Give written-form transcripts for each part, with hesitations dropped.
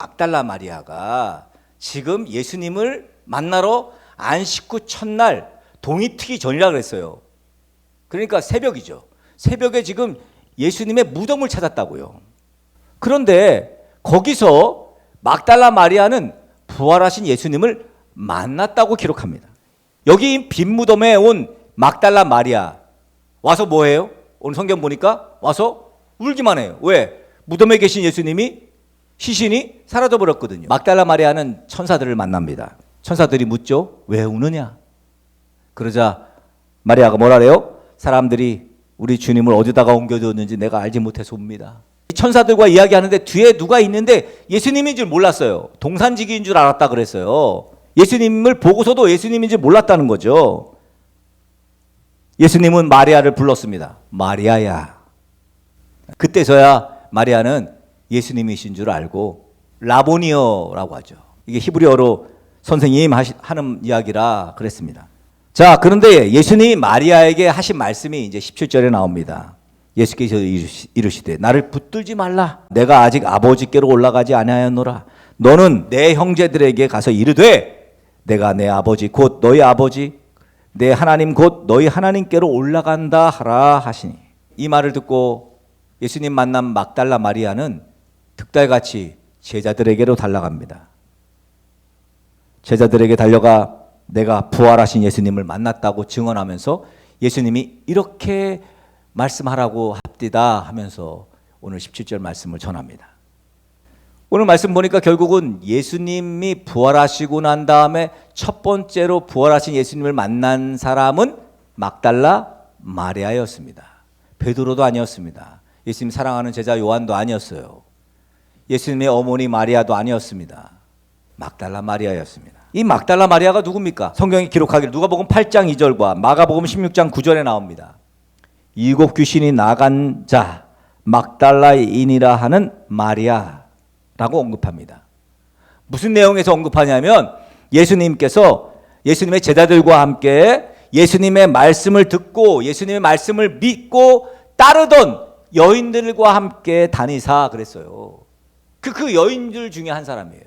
막달라 마리아가 지금 예수님을 만나러 안식 후 첫날 동이 트기 전이라 그랬어요. 그러니까 새벽이죠. 새벽에 지금 예수님의 무덤을 찾았다고요. 그런데 거기서 막달라 마리아는 부활하신 예수님을 만났다고 기록합니다. 여기 빈 무덤에 온 막달라 마리아 와서 뭐해요? 오늘 성경 보니까 와서 울기만 해요. 왜? 무덤에 계신 예수님이 시신이 사라져 버렸거든요. 막달라 마리아는 천사들을 만납니다. 천사들이 묻죠. 왜 우느냐? 그러자 마리아가 뭐라 그래요? 사람들이 우리 주님을 어디다가 옮겨두었는지 내가 알지 못해서 옵니다. 천사들과 이야기하는데 뒤에 누가 있는데 예수님인 줄 몰랐어요. 동산지기인 줄 알았다 그랬어요. 예수님을 보고서도 예수님인 줄 몰랐다는 거죠. 예수님은 마리아를 불렀습니다. 마리아야. 그때서야 마리아는 예수님이신 줄 알고 라보니어라고 하죠. 이게 히브리어로 선생님 하는 이야기라 그랬습니다. 자, 그런데 예수님이 마리아에게 하신 말씀이 이제 17절에 나옵니다. 예수께서 이르시되 나를 붙들지 말라. 내가 아직 아버지께로 올라가지 아니하였노라. 너는 내 형제들에게 가서 이르되 내가 내 아버지 곧 너희 아버지 내 하나님 곧 너희 하나님께로 올라간다 하라 하시니. 이 말을 듣고 예수님 만난 막달라 마리아는 득달같이 제자들에게로 달려갑니다. 제자들에게 달려가 내가 부활하신 예수님을 만났다고 증언하면서 예수님이 이렇게 말씀하라고 합디다 하면서 오늘 17절 말씀을 전합니다. 오늘 말씀 보니까 결국은 예수님이 부활하시고 난 다음에 첫 번째로 부활하신 예수님을 만난 사람은 막달라 마리아였습니다. 베드로도 아니었습니다. 예수님 사랑하는 제자 요한도 아니었어요. 예수님의 어머니 마리아도 아니었습니다. 막달라 마리아였습니다. 이 막달라 마리아가 누굽니까? 성경이 기록하기를 누가복음 8장 2절과 마가복음 16장 9절에 나옵니다. 7 귀신이 나간 자 막달라인이라 하는 마리아라고 언급합니다. 무슨 내용에서 언급하냐면 예수님께서 예수님의 제자들과 함께 예수님의 말씀을 듣고 예수님의 말씀을 믿고 따르던 여인들과 함께 다니사 그랬어요. 그 여인들 중에 한 사람이에요.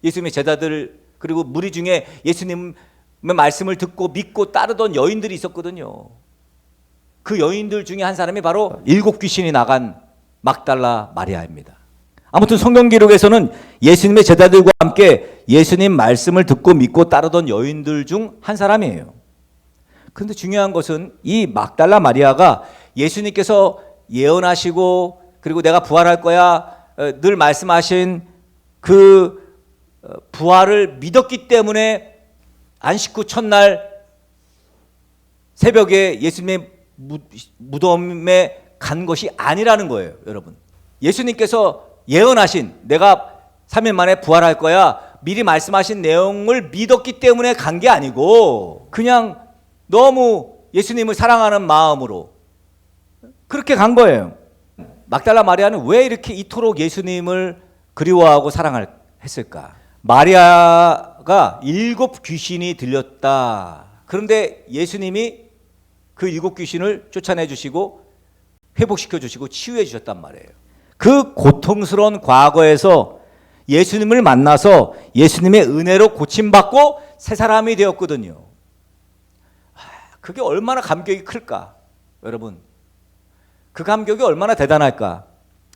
예수님의 제자들 그리고 무리 중에 예수님의 말씀을 듣고 믿고 따르던 여인들이 있었거든요. 그 여인들 중에 한 사람이 바로 7 귀신이 나간 막달라 마리아입니다. 아무튼 성경 기록에서는 예수님의 제자들과 함께 예수님 말씀을 듣고 믿고 따르던 여인들 중 한 사람이에요. 그런데 중요한 것은 이 막달라 마리아가 예수님께서 예언하시고 그리고 내가 부활할 거야 늘 말씀하신 그 부활을 믿었기 때문에 안식 후 첫날 새벽에 예수님의 무덤에 간 것이 아니라는 거예요, 여러분. 예수님께서 예언하신 내가 3일 만에 부활할 거야 미리 말씀하신 내용을 믿었기 때문에 간 게 아니고 그냥 너무 예수님을 사랑하는 마음으로 그렇게 간 거예요. 막달라 마리아는 왜 이렇게 이토록 예수님을 그리워하고 사랑했을까? 마리아가 7 귀신이 들렸다. 그런데 예수님이 그 7 귀신을 쫓아내 주시고 회복시켜 주시고 치유해 주셨단 말이에요. 그 고통스러운 과거에서 예수님을 만나서 예수님의 은혜로 고침받고 새 사람이 되었거든요. 그게 얼마나 감격이 클까? 여러분, 그 감격이 얼마나 대단할까?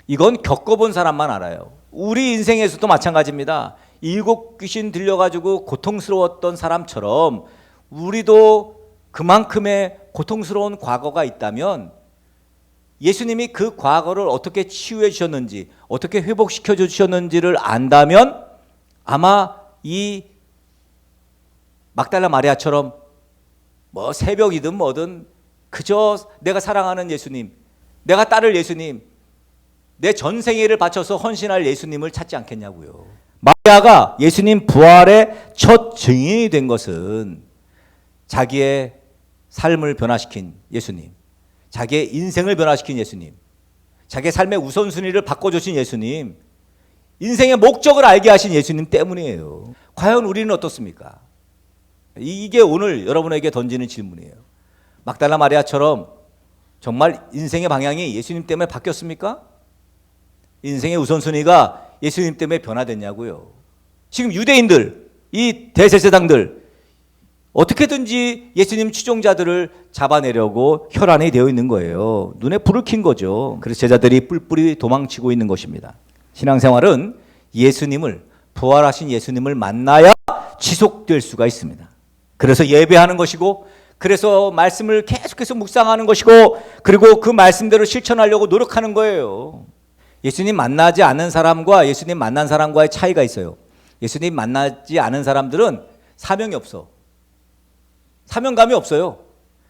이건 겪어본 사람만 알아요. 우리 인생에서도 마찬가지입니다. 7 귀신 들려가지고 고통스러웠던 사람처럼 우리도 그만큼의 고통스러운 과거가 있다면 예수님이 그 과거를 어떻게 치유해 주셨는지 어떻게 회복시켜 주셨는지를 안다면 아마 이 막달라 마리아처럼 뭐 새벽이든 뭐든 그저 내가 사랑하는 예수님, 내가 따를 예수님, 내 전생애를 바쳐서 헌신할 예수님을 찾지 않겠냐고요. 마리아가 예수님 부활의 첫 증인이 된 것은 자기의 삶을 변화시킨 예수님, 자기의 인생을 변화시킨 예수님, 자기의 삶의 우선순위를 바꿔주신 예수님, 인생의 목적을 알게 하신 예수님 때문이에요. 과연 우리는 어떻습니까? 이게 오늘 여러분에게 던지는 질문이에요. 막달라 마리아처럼 정말 인생의 방향이 예수님 때문에 바뀌었습니까? 인생의 우선순위가 예수님 때문에 변화됐냐고요. 지금 유대인들, 이 대제사장들 어떻게든지 예수님 추종자들을 잡아내려고 혈안이 되어 있는 거예요. 눈에 불을 킨 거죠. 그래서 제자들이 뿔뿔이 도망치고 있는 것입니다. 신앙생활은 예수님을, 부활하신 예수님을 만나야 지속될 수가 있습니다. 그래서 예배하는 것이고, 그래서 말씀을 계속해서 묵상하는 것이고, 그리고 그 말씀대로 실천하려고 노력하는 거예요. 예수님 만나지 않은 사람과 예수님 만난 사람과의 차이가 있어요. 예수님 만나지 않은 사람들은 사명이 없어. 사명감이 없어요.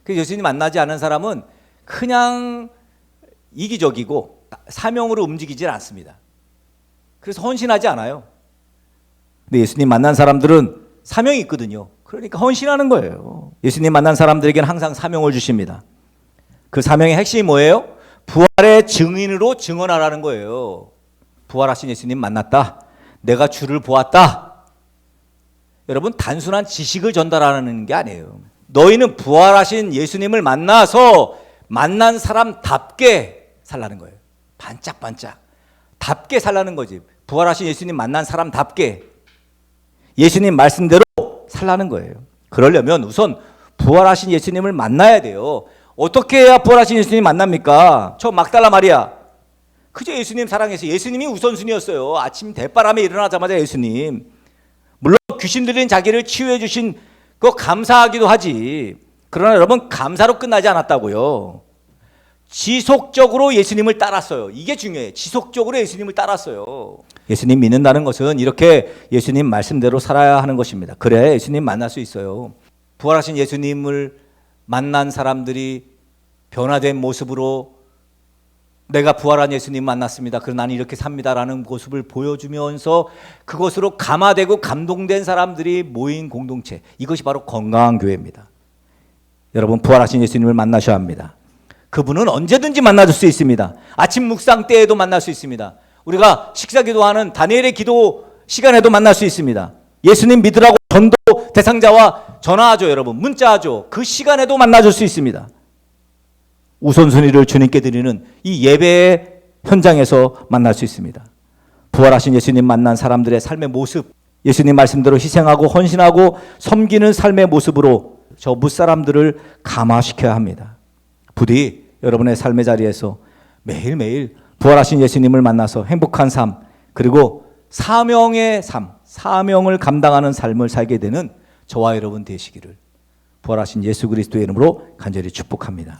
그래서 예수님 만나지 않은 사람은 그냥 이기적이고 사명으로 움직이질 않습니다. 그래서 헌신하지 않아요. 근데 예수님 만난 사람들은 사명이 있거든요. 그러니까 헌신하는 거예요. 예수님 만난 사람들에게는 항상 사명을 주십니다. 그 사명의 핵심이 뭐예요? 부활의 증인으로 증언하라는 거예요. 부활하신 예수님 만났다. 내가 주를 보았다. 여러분, 단순한 지식을 전달하는 게 아니에요. 너희는 부활하신 예수님을 만나서 만난 사람답게 살라는 거예요. 반짝반짝 답게 살라는 거지. 부활하신 예수님 만난 사람답게 예수님 말씀대로 살라는 거예요. 그러려면 우선 부활하신 예수님을 만나야 돼요. 어떻게 해야 부활하신 예수님 만납니까? 저 막달라 마리아, 그저 예수님 사랑해서 예수님이 우선순위였어요. 아침 대바람에 일어나자마자 예수님. 물론 귀신 들린 자기를 치유해 주신 그거 감사하기도 하지. 그러나 여러분, 감사로 끝나지 않았다고요. 지속적으로 예수님을 따랐어요. 이게 중요해요. 지속적으로 예수님을 따랐어요. 예수님 믿는다는 것은 이렇게 예수님 말씀대로 살아야 하는 것입니다. 그래야 예수님 만날 수 있어요. 부활하신 예수님을 만난 사람들이 변화된 모습으로 내가 부활한 예수님 만났습니다. 그럼 나는 이렇게 삽니다라는 모습을 보여주면서 그것으로 감화되고 감동된 사람들이 모인 공동체, 이것이 바로 건강한 교회입니다. 여러분, 부활하신 예수님을 만나셔야 합니다. 그분은 언제든지 만나줄 수 있습니다. 아침 묵상 때에도 만날 수 있습니다. 우리가 식사 기도하는 다니엘의 기도 시간에도 만날 수 있습니다. 예수님 믿으라고 전도 대상자와 전화하죠. 여러분, 문자하죠. 그 시간에도 만나줄 수 있습니다. 우선순위를 주님께 드리는 이 예배의 현장에서 만날 수 있습니다. 부활하신 예수님 만난 사람들의 삶의 모습, 예수님 말씀대로 희생하고 헌신하고 섬기는 삶의 모습으로 저 무사람들을 감화시켜야 합니다. 부디 여러분의 삶의 자리에서 매일매일 부활하신 예수님을 만나서 행복한 삶, 그리고 사명의 삶, 사명을 감당하는 삶을 살게 되는 저와 여러분 되시기를 부활하신 예수 그리스도의 이름으로 간절히 축복합니다.